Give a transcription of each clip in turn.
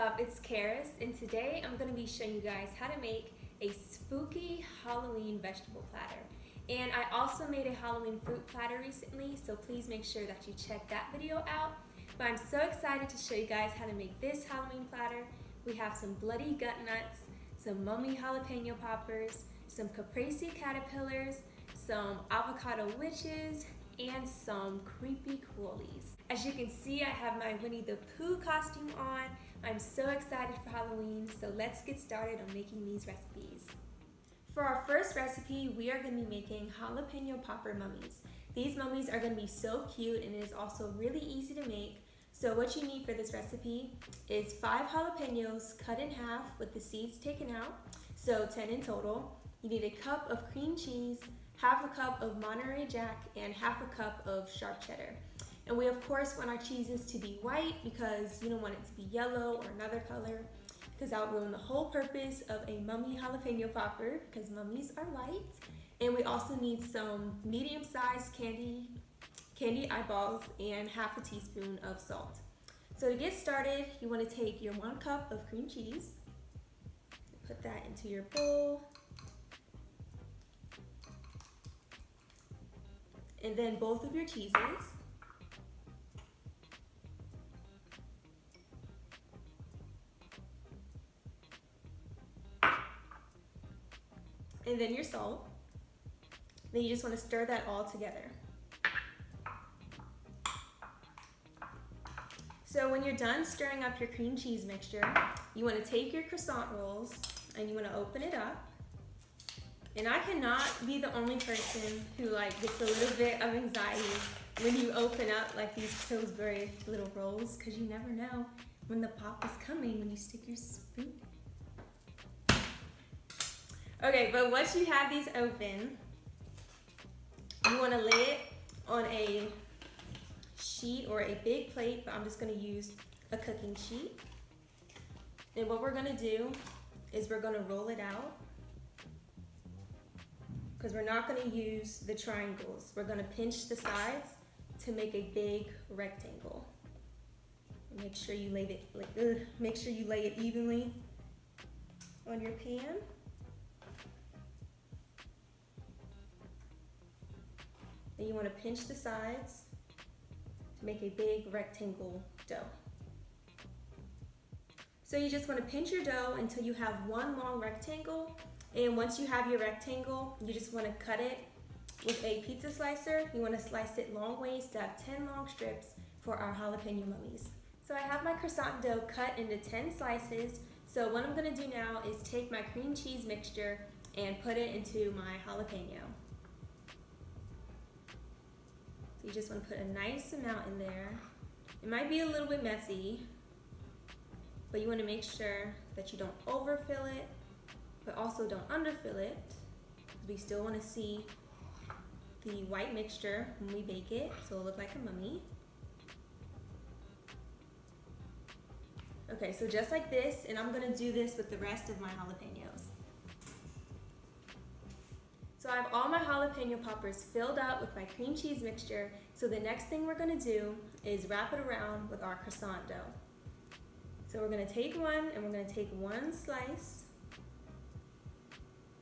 up? It's Caprese, and today I'm going to be showing you guys how to make a spooky Halloween vegetable platter. And I also made a Halloween fruit platter recently, so please make sure that you check that video out. But I'm so excited to show you guys how to make this Halloween platter. We have some bloody gut nuts, some mummy jalapeno poppers, some Caprese caterpillars, some avocado witches, and some creepy crawlies. As you can see, I have my Winnie the Pooh costume on. I'm so excited for Halloween, so let's get started on making these recipes. For our first recipe, we are going to be making jalapeno popper mummies. These mummies are going to be so cute, and it is also really easy to make. So what you need for this recipe is 5 jalapenos cut in half with the seeds taken out, so 10 in total. You need a cup of cream cheese, half a cup of Monterey Jack, and half a cup of sharp cheddar. And we of course want our cheeses to be white because you don't want it to be yellow or another color, because that would ruin the whole purpose of a mummy jalapeno popper, because mummies are white. And we also need some medium-sized candy eyeballs and half a teaspoon of salt. So to get started, you want to take your 1 cup of cream cheese, put that into your bowl, and then both of your cheeses. And then your salt. Then you just want to stir that all together. So when you're done stirring up your cream cheese mixture, you want to take your croissant rolls and you want to open it up. And I cannot be the only person who gets a little bit of anxiety when you open up these Pillsbury little rolls, because you never know when the pop is coming when you stick your spoon. Okay, but once you have these open, you want to lay it on a sheet or a big plate, but I'm just going to use a cooking sheet. And what we're going to do is we're going to roll it out, because we're not going to use the triangles. We're going to pinch the sides to make a big rectangle. And make sure you lay it evenly on your pan. And you want to pinch the sides to make a big rectangle dough. So you just want to pinch your dough until you have one long rectangle. And once you have your rectangle, you just want to cut it with a pizza slicer. You want to slice it long ways to have 10 long strips for our jalapeno mummies. So I have my croissant dough cut into 10 slices. So what I'm going to do now is take my cream cheese mixture and put it into my jalapeno. So you just want to put a nice amount in there. It might be a little bit messy, but you want to make sure that you don't overfill it, but also don't underfill it. We still want to see the white mixture when we bake it, so it'll look like a mummy. Okay, so just like this, and I'm going to do this with the rest of my jalapenos. So I have all my jalapeno poppers filled out with my cream cheese mixture, so the next thing we're going to do is wrap it around with our croissant dough. So we're going to take one, and we're going to take one slice.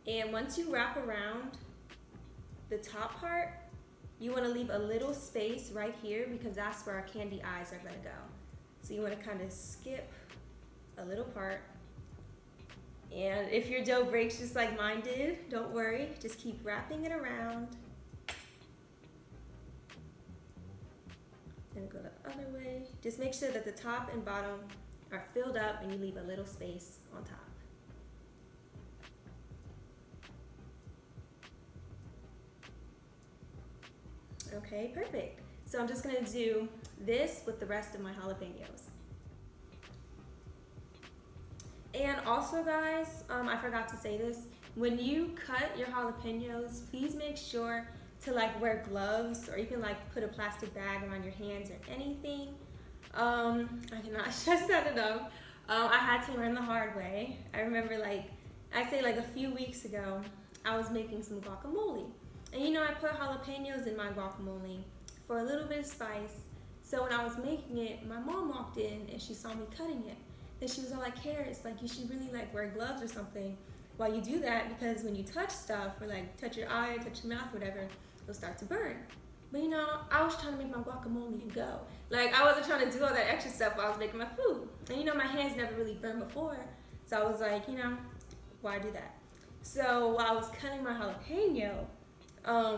And once you wrap around the top part, you want to leave a little space right here, because that's where our candy eyes are going to go. So you want to kind of skip a little part. And if your dough breaks just like mine did, don't worry. Just keep wrapping it around. Then go the other way. Just make sure that the top and bottom are filled up and you leave a little space on top. Okay, perfect. So I'm just going to do this with the rest of my jalapenos. And also guys, I forgot to say this, when you cut your jalapenos, please make sure to wear gloves, or you can put a plastic bag around your hands or anything. I cannot stress that enough. I had to learn the hard way. I remember a few weeks ago, I was making some guacamole. And I put jalapenos in my guacamole for a little bit of spice. So when I was making it, my mom walked in and she saw me cutting it. then she was all like, Harris, like you should really like wear gloves or something while you do that, because when you touch stuff or like touch your eye, touch your mouth, whatever, it'll start to burn. But you know, I was trying to make my guacamole and go. Like I wasn't trying to do all that extra stuff while I was making my food. And you know, my hands never really burned before. So I was like, you know, why do that? So while I was cutting my jalapeno,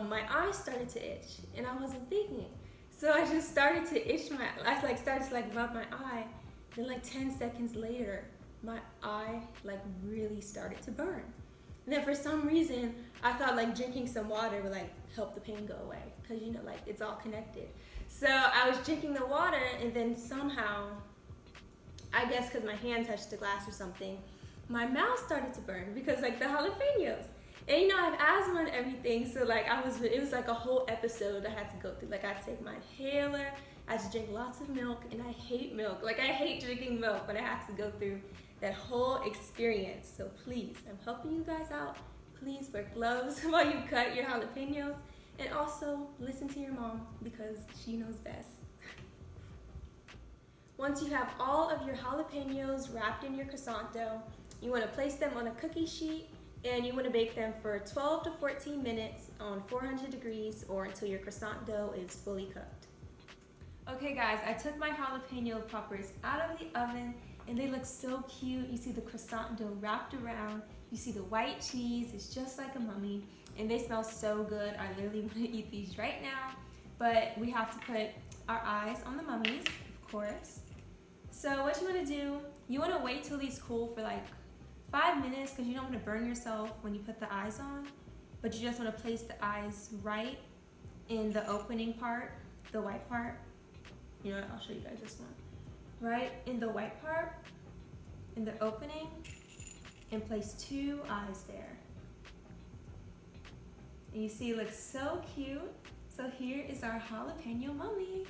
my eyes started to itch and I wasn't thinking. So I just started to itch I like started to like rub my eye. Then like 10 seconds later, my eye like really started to burn. And then for some reason, I thought like drinking some water would like help the pain go away. Cause you know, like it's all connected. So I was drinking the water and then somehow, I guess cause my hand touched the glass or something, my mouth started to burn because like the jalapenos. And you know, I have asthma and everything, so like it was like a whole episode I had to go through. Like I had to take my inhaler, I had to drink lots of milk, and I hate milk. Like I hate drinking milk, but I had to go through that whole experience. So please, I'm helping you guys out. Please wear gloves while you cut your jalapenos, and also listen to your mom because she knows best. Once you have all of your jalapenos wrapped in your croissant dough, you want to place them on a cookie sheet. And you want to bake them for 12 to 14 minutes on 400 degrees or until your croissant dough is fully cooked. Okay guys, I took my jalapeno poppers out of the oven and they look so cute. You see the croissant dough wrapped around. You see the white cheese. It's just like a mummy. And they smell so good. I literally want to eat these right now. But we have to put our eyes on the mummies, of course. So what you want to do, you want to wait till these cool for like 5 minutes because you don't want to burn yourself when you put the eyes on, but you just want to place the eyes right in the opening part, the white part. You know what, I'll show you guys this one. Right in the white part, in the opening, and place 2 eyes there. And you see it looks so cute. So here is our jalapeno mummy.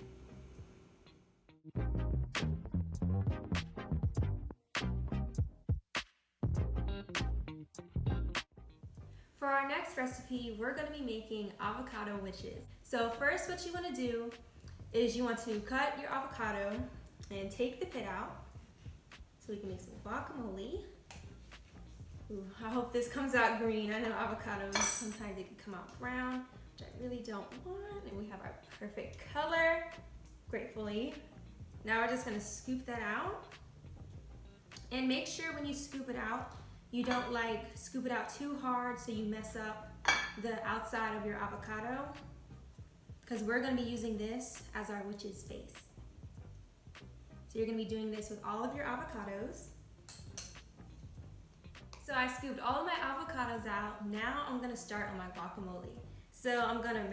For our next recipe, we're going to be making avocado witches. So first what you want to do is you want to cut your avocado and take the pit out so we can make some guacamole. Ooh, I hope this comes out green. I know avocados, sometimes they can come out brown, which I really don't want. And we have our perfect color, gratefully. Now we're just going to scoop that out. And make sure when you scoop it out, you don't like scoop it out too hard so you mess up the outside of your avocado, because we're going to be using this as our witch's face. So you're going to be doing this with all of your avocados. So I scooped all of my avocados out. Now I'm going to start on my guacamole. So I'm going to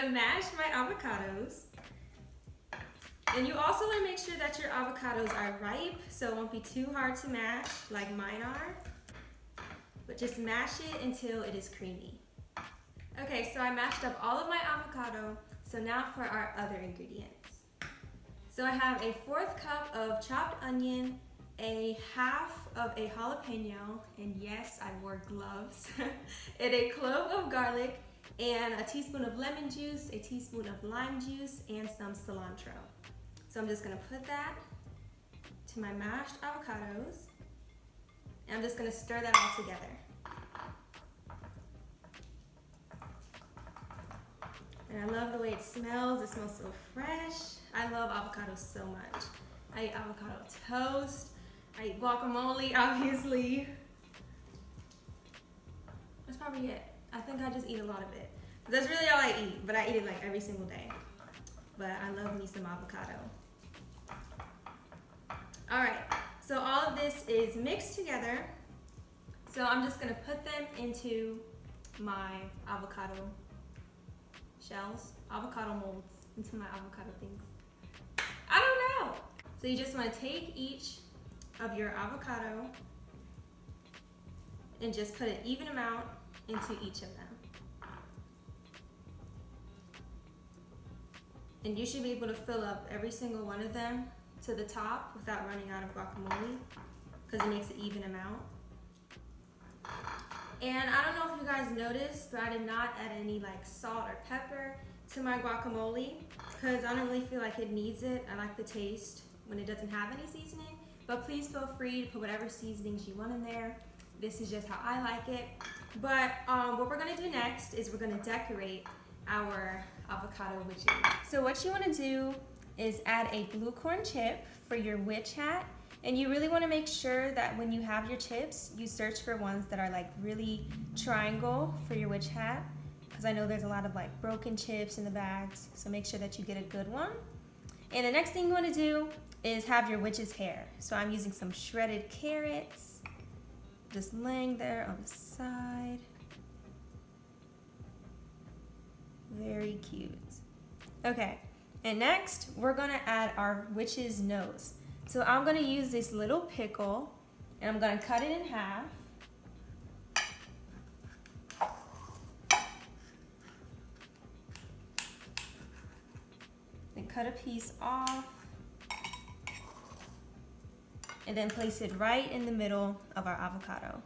mash my avocados. And you also want to make sure that your avocados are ripe, so it won't be too hard to mash like mine are. But just mash it until it is creamy. Okay, so I mashed up all of my avocado. So now for our other ingredients. So I have a 1/4 cup of chopped onion, a 1/2 of a jalapeno, and yes, I wore gloves, and a clove of garlic, and a teaspoon of lemon juice, a teaspoon of lime juice, and some cilantro. So I'm just gonna put that to my mashed avocados, and I'm just gonna stir that all together. And I love the way it smells. It smells so fresh. I love avocados so much. I eat avocado toast. I eat guacamole, obviously. That's probably it. I think I just eat a lot of it. That's really all I eat, but I eat it like every single day. But I love me some avocado. All right, so all of this is mixed together. So I'm just gonna put them into my avocado shells, avocado molds, into my avocado things. I don't know. So you just wanna take each of your avocado and just put an even amount into each of them. And you should be able to fill up every single one of them to the top without running out of guacamole, because it makes an even amount. And I don't know if you guys noticed, but I did not add any like salt or pepper to my guacamole because I don't really feel like it needs it. I like the taste when it doesn't have any seasoning, but please feel free to put whatever seasonings you want in there. This is just how I like it. But what we're gonna do next is we're gonna decorate our avocado witches. So what you wanna do is add a blue corn chip for your witch hat. And you really wanna make sure that when you have your chips, you search for ones that are like really triangle for your witch hat, because I know there's a lot of like broken chips in the bags, so make sure that you get a good one. And the next thing you wanna do is have your witch's hair. So I'm using some shredded carrots, just laying there on the side. Very cute. Okay, and next we're gonna add our witch's nose. So I'm gonna use this little pickle and I'm gonna cut it in half. Then cut a piece off. And then place it right in the middle of our avocado.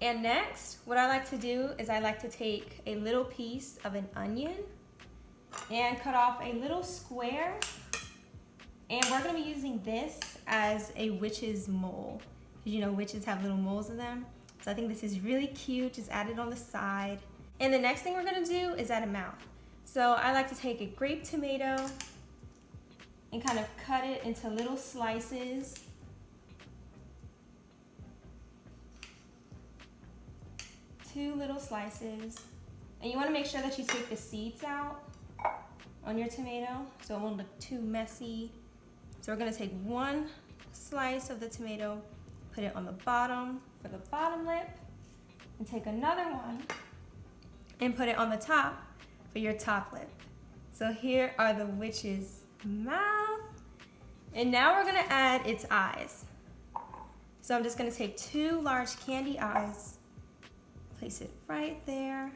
And next, what I like to do is I like to take a little piece of an onion and cut off a little square. And we're gonna be using this as a witch's mole. Because you know witches have little moles in them. So I think this is really cute, just add it on the side. And the next thing we're gonna do is add a mouth. So I like to take a grape tomato and kind of cut it into little slices. Two little slices. And you wanna make sure that you take the seeds out on your tomato so it won't look too messy. So we're gonna take one slice of the tomato, put it on the bottom for the bottom lip, and take another one and put it on the top for your top lip. So here are the witch's mouth. And now we're gonna add its eyes. So I'm just gonna take two large candy eyes, place it right there.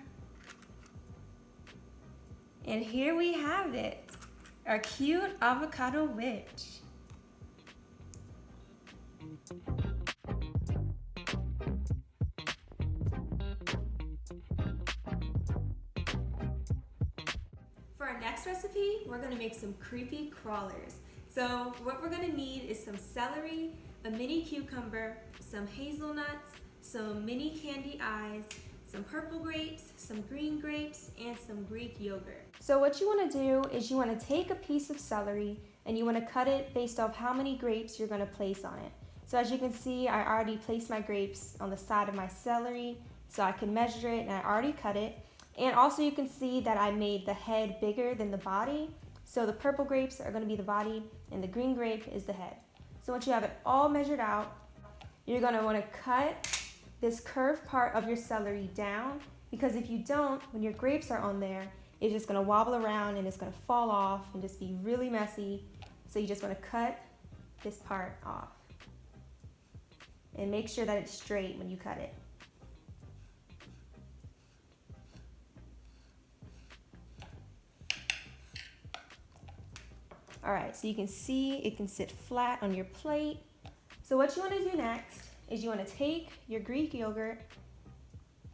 And here we have it, our cute avocado witch. For our next recipe, we're gonna make some creepy crawlers. So what we're gonna need is some celery, a mini cucumber, some hazelnuts, some mini candy eyes, some purple grapes, some green grapes, and some Greek yogurt. So what you wanna do is you wanna take a piece of celery and you wanna cut it based off how many grapes you're gonna place on it. So as you can see, I already placed my grapes on the side of my celery so I can measure it, and I already cut it. And also you can see that I made the head bigger than the body. So the purple grapes are gonna be the body and the green grape is the head. So once you have it all measured out, you're gonna wanna cut this curved part of your celery down, because if you don't, when your grapes are on there, it's just gonna wobble around and it's gonna fall off and just be really messy. So you just wanna cut this part off. And make sure that it's straight when you cut it. All right, so you can see it can sit flat on your plate. So what you wanna do next is you wanna take your Greek yogurt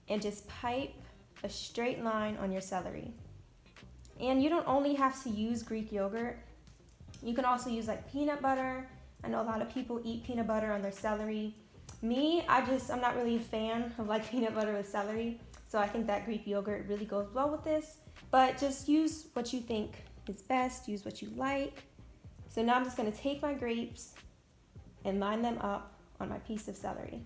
and just pipe a straight line on your celery. And you don't only have to use Greek yogurt. You can also use like peanut butter. I know a lot of people eat peanut butter on their celery. Me, I'm not really a fan of like peanut butter with celery. So I think that Greek yogurt really goes well with this. But just use what you think is best, use what you like. So now I'm just gonna take my grapes and line them up on my piece of celery.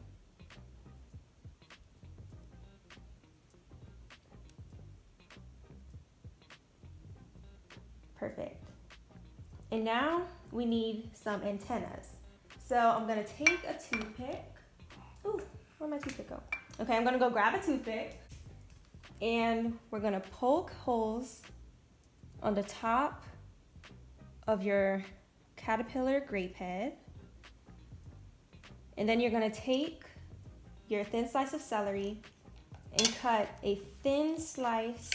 Perfect. And now we need some antennas. So I'm gonna take a toothpick. Ooh, where'd my toothpick go? Okay, I'm gonna go grab a toothpick and we're gonna poke holes on the top of your caterpillar grape head. And then you're gonna take your thin slice of celery and cut a thin slice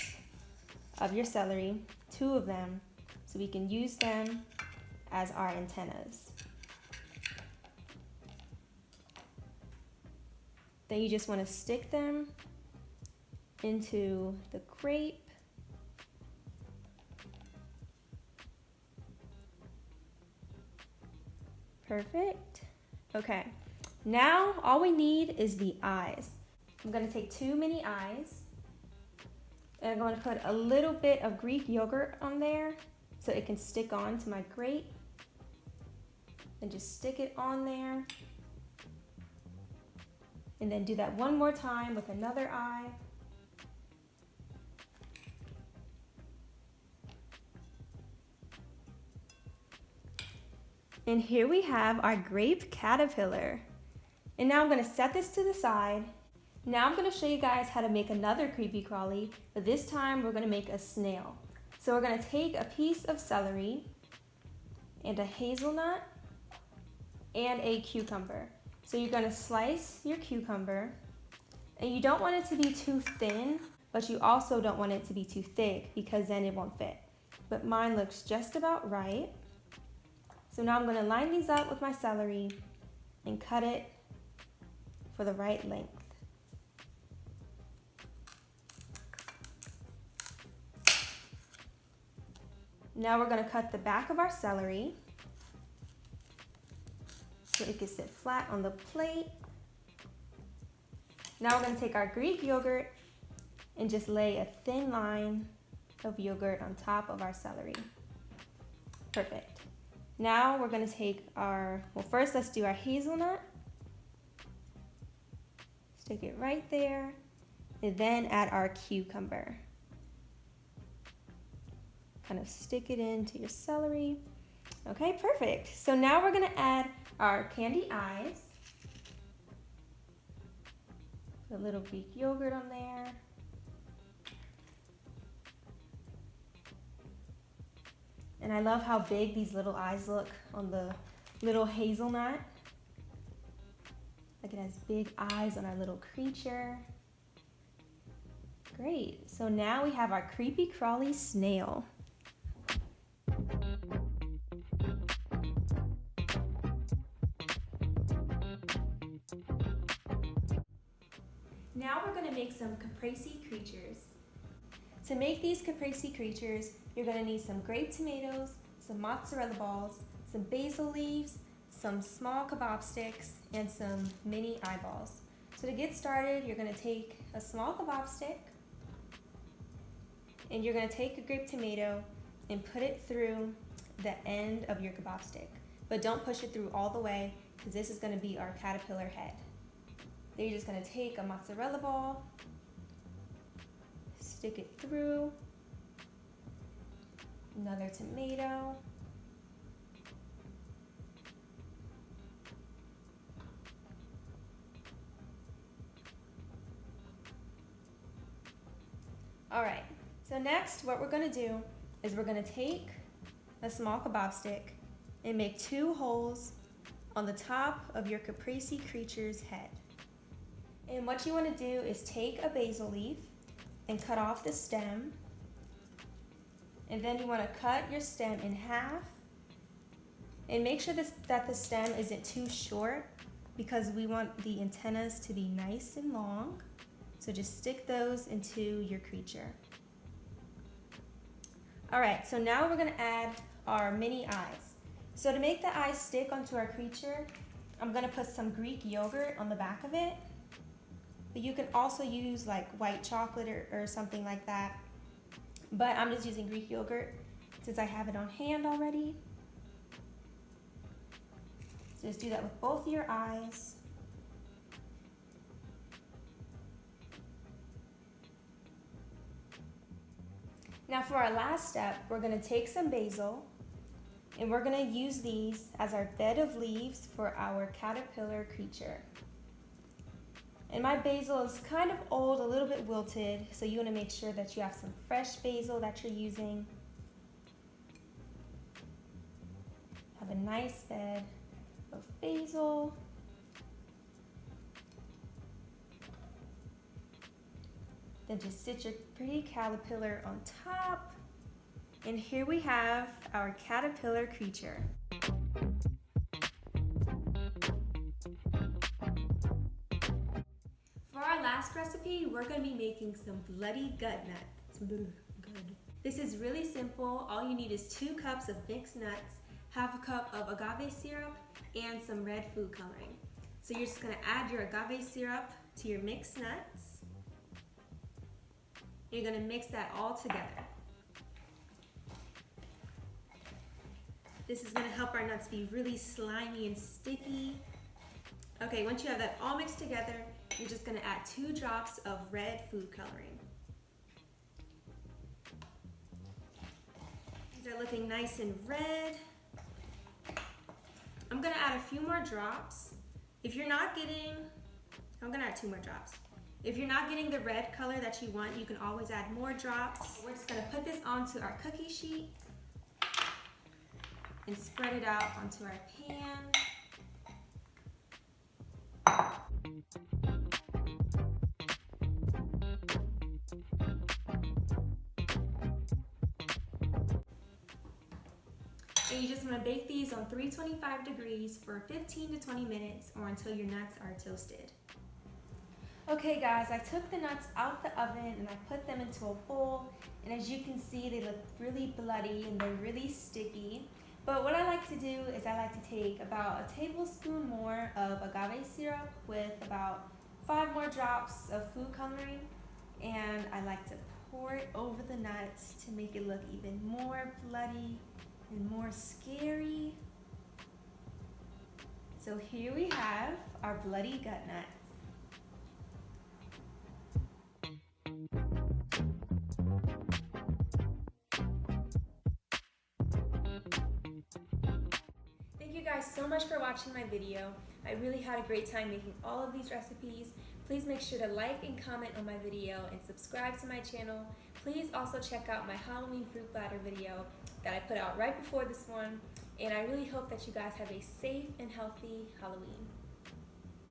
of your celery, 2 of them, so we can use them as our antennas. Then you just wanna stick them into the grape. Perfect. Okay, now all we need is the eyes. I'm gonna take 2 mini eyes, and I'm gonna put a little bit of Greek yogurt on there so it can stick on to my grate. And just stick it on there. And then do that one more time with another eye. And here we have our grape caterpillar. And now I'm gonna set this to the side. Now I'm gonna show you guys how to make another creepy crawly, but this time we're gonna make a snail. So we're gonna take a piece of celery and a hazelnut and a cucumber. So you're gonna slice your cucumber, and you don't want it to be too thin, but you also don't want it to be too thick because then it won't fit. But mine looks just about right. So now I'm gonna line these up with my celery and cut it for the right length. Now we're gonna cut the back of our celery so it can sit flat on the plate. Now we're gonna take our Greek yogurt and just lay a thin line of yogurt on top of our celery. Perfect. Now we're gonna take our, well, first let's do our hazelnut. Stick it right there, and then add our cucumber. Kind of stick it into your celery. Okay, perfect. So now we're gonna add our candy eyes. Put a little Greek yogurt on there. And I love how big these little eyes look on the little hazelnut. Like it has big eyes on our little creature. Great, so now we have our creepy crawly snail. Now we're gonna make some Caprese creatures. To make these Caprese creatures, you're gonna need some grape tomatoes, some mozzarella balls, some basil leaves, some small kebab sticks, and some mini eyeballs. So to get started, you're gonna take a small kebab stick, and you're gonna take a grape tomato and put it through the end of your kebab stick. But don't push it through all the way, because this is gonna be our caterpillar head. Then you're just gonna take a mozzarella ball, stick it through, another tomato, all right, so next what we're gonna do is we're gonna take a small kebab stick and make 2 holes on the top of your Caprese creature's head. And what you want to do is take a basil leaf and cut off the stem. And then you want to cut your stem in half. And make sure that the stem isn't too short, because we want the antennas to be nice and long. So just stick those into your creature. All right, so now we're going to add our mini eyes. So to make the eyes stick onto our creature, I'm going to put some Greek yogurt on the back of it. But you can also use like white chocolate or something like that. But I'm just using Greek yogurt since I have it on hand already. So just do that with both your eyes. Now for our last step, we're gonna take some basil, and we're gonna use these as our bed of leaves for our caterpillar creature. And my basil is kind of old, a little bit wilted, so you want to make sure that you have some fresh basil that you're using. Have a nice bed of basil. Then just sit your pretty caterpillar on top. And here we have our caterpillar creature. For our last recipe, we're going to be making some bloody gut nuts. This is really simple. All you need is 2 cups of mixed nuts, half a cup of agave syrup, and some red food coloring. So you're just gonna add your agave syrup to your mixed nuts. You're gonna mix that all together. This is gonna help our nuts be really slimy and sticky. Okay, once you have that all mixed together, you're just gonna add 2 drops of red food coloring. These are looking nice and red. I'm gonna add a few more drops. If you're not getting, I'm gonna add 2 more drops. If you're not getting the red color that you want, you can always add more drops. We're just gonna put this onto our cookie sheet and spread it out onto our pan. And you just want to bake these on 325 degrees for 15 to 20 minutes or until your nuts are toasted. Okay guys, I took the nuts out the oven and I put them into a bowl, and as you can see they look really bloody and they're really sticky. But what I like to do is I like to take about a tablespoon more of agave syrup with about 5 more drops of food coloring, and I like to pour it over the nuts to make it look even more bloody and more scary. So here we have our bloody gut nuts. Thank you guys so much for watching my video. I really had a great time making all of these recipes. Please make sure to like and comment on my video and subscribe to my channel. Please also check out my Halloween fruit platter video that I put out right before this one. And I really hope that you guys have a safe and healthy Halloween.